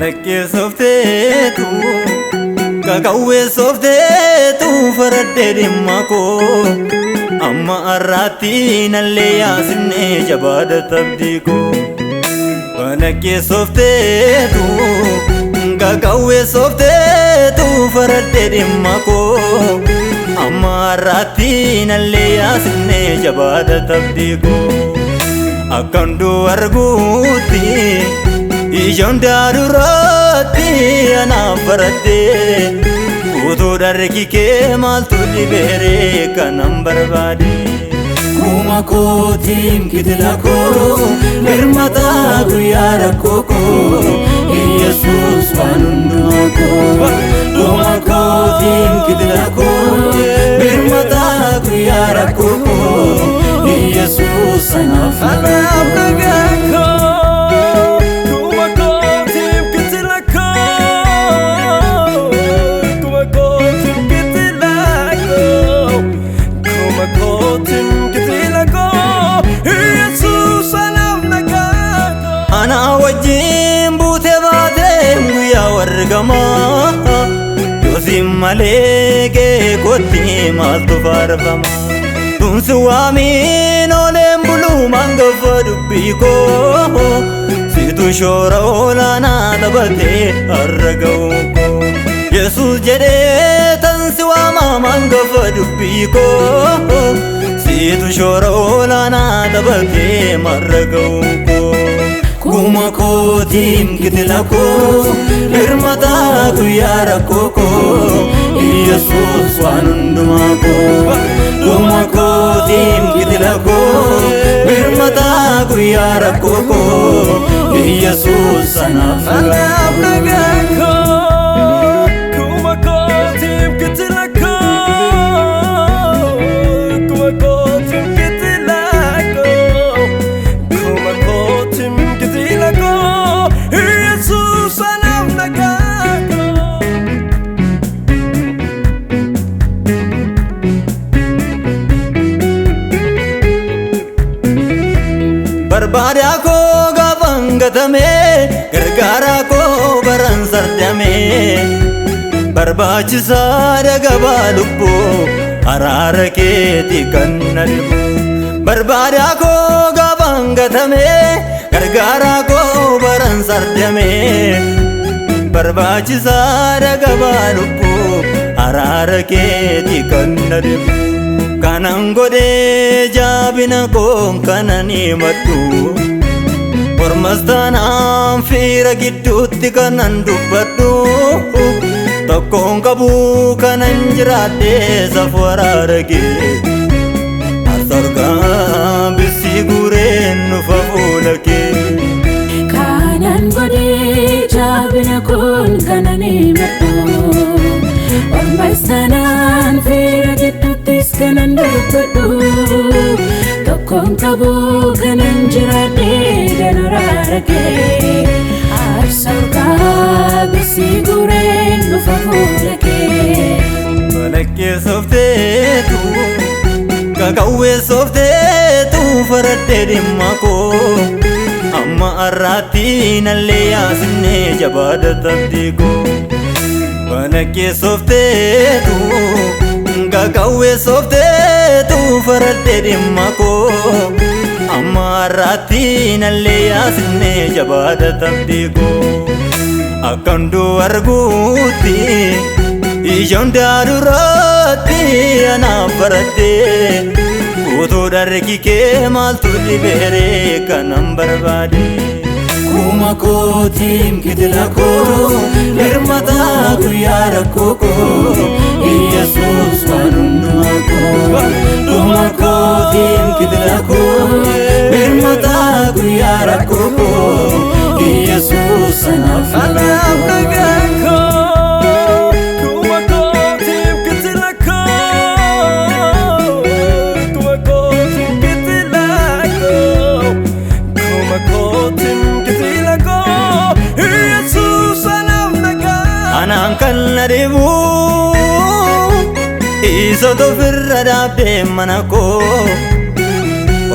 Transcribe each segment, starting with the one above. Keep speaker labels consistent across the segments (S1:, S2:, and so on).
S1: Balaqqee soofteetu kakawwee soofteetu faraddee dhimma koo amma har'aatti nallee yaasifnee jabaadha tabdii koo. Balaqqee soofteetu kakawwee soofteetu faraddee dhimma koo amma har'aatti nallee yaasifnee jabaadha tabdii koo. Akkan du'u arguutti ijoon daadurratti anaaf baraddee utuu dargi kee maaltu dhibeeree kanan barbaade. Kuma kootiin kitila koo birmataa guyyaa rakkoo koo Yesuus waan hundumaa koo. Kuma kootiin kitila koo birmataa guyyaa rakkoo koo Yesuus anaaf nagaa koo. Ana wajjin buutee baatee guyyaa wargamaa yoosin malee geekootti maaltu faarfama. Dunsi waamiin ooleen buluu mangafa dubbii koo situ shoora olaanaa taphatee har'a ga'uu koo. Yesuus jedhee tansi waama mangafa dubbii koo situ shoora olaanaa taphatee har'a ga'uu koo. Kuma kootiin kitila koo birmataa guyyaa rakkoo koo Yesuus waan hundumaa koo. Kuma kootiin kitila koo birmataa guyyaa rakkoo koo Yesuus anaaf nagaa koo. Kuma kootiin kitila koo kuma kootiin kitila koo kuma kootiin Yesuus anaaf nagaa koo. Barbaadaa koo gaafan gatamee gargaaraa koo baran sardamee barbaachisaa dagabaa lubbuu araara keetii kan na dhibu. Barbaadaa koo gaafan gatamee gargaaraa koo baran sardamee barbaachisaa dagabaa lubbuu araara keetii kan na dhibu. Kanan godhee jaabina koo kanan himadhu mormas taanaan fiira gidduutti kanan dubbadhu. Tokkoon qabu kanan jiraadhee safuu araara kee asargaa bisii gureen nufa fuula kee.
S2: Kanan godhee jaabina koo kanan himadhu mormas taanaan fiira gidduuttis kanan dubbadhu. Tokkoon qabu kanan jiraadhee kan araara kee asargaa bisii gureen nufa fuula kee.
S1: Balaqqee soofteetu kakawwee soofteetu faraddee dhimma koo amma har'aatti nallee yaasifnee jabaadha tabdii koo. Balaqqee soofteetu kakawwee soofteetu faraddee dhimma koo amma har'aatti nallee yaasifnee jabaadha tabdii koo. Akkan du'u arguutti ijoon daadurratti anaaf baraddee utuu dargi kee maaltu dhibeeree kanan barbaade. Kuma kootiin kitila koo birmataa guyyaa rakkoo koo Yesuus waan hundumaa koo. Kuma kootiin kitila koo birmataa guyyaa rakkoo koo Yesuus anaaf nagaa koo. Anaan kan na dhibu isa tofirra dhaabdee mana koo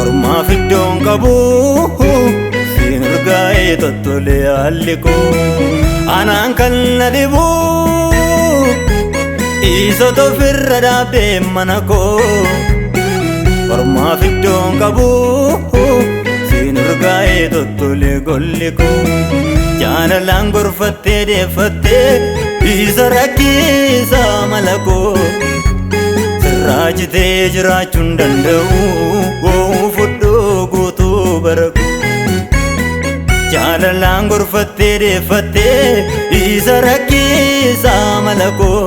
S1: ormaaf iddoon qabu siin urgaa'ee tottolee haalli koo. Anaan kan na dhibu isa tofirra dhaabee mana koo ormaaf iddoon qabu siin urgaa'ee tottolee golli koo jaalalaan gorfattee deeffattee isa rakkiisa mala koo sirraa jitee jiraachuun danda'u fudhoo guutuu bara koo jaalalaan gorfattee deeffattee isa rakkiisa mala koo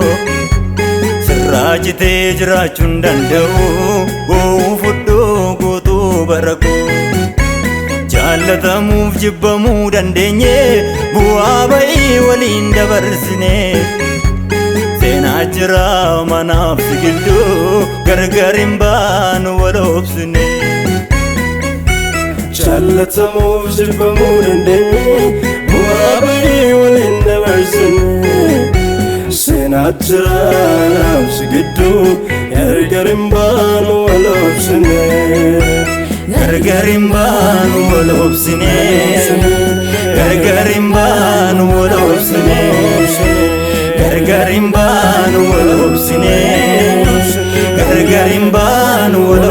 S1: sirraa jitee jiraachuun danda'u fudhoo guutuu bara koo jaallatamuuf jibbamuu dandeenye bu'aa ba'ii waliin dabarsine seenaa jira manaaf si gidduu gargar hin baanu wal obsine
S3: jaallatamuuf jibbamuu dandeenye bu'aa ba'ii waliin dabarsine seenaa jira manaaf si gidduu gargar hin baanu wal obsine
S1: gargar hin baanu wal obsine gargar hin baanu wal obsine gargar hin baanu wal obsine gargar hin baanu wal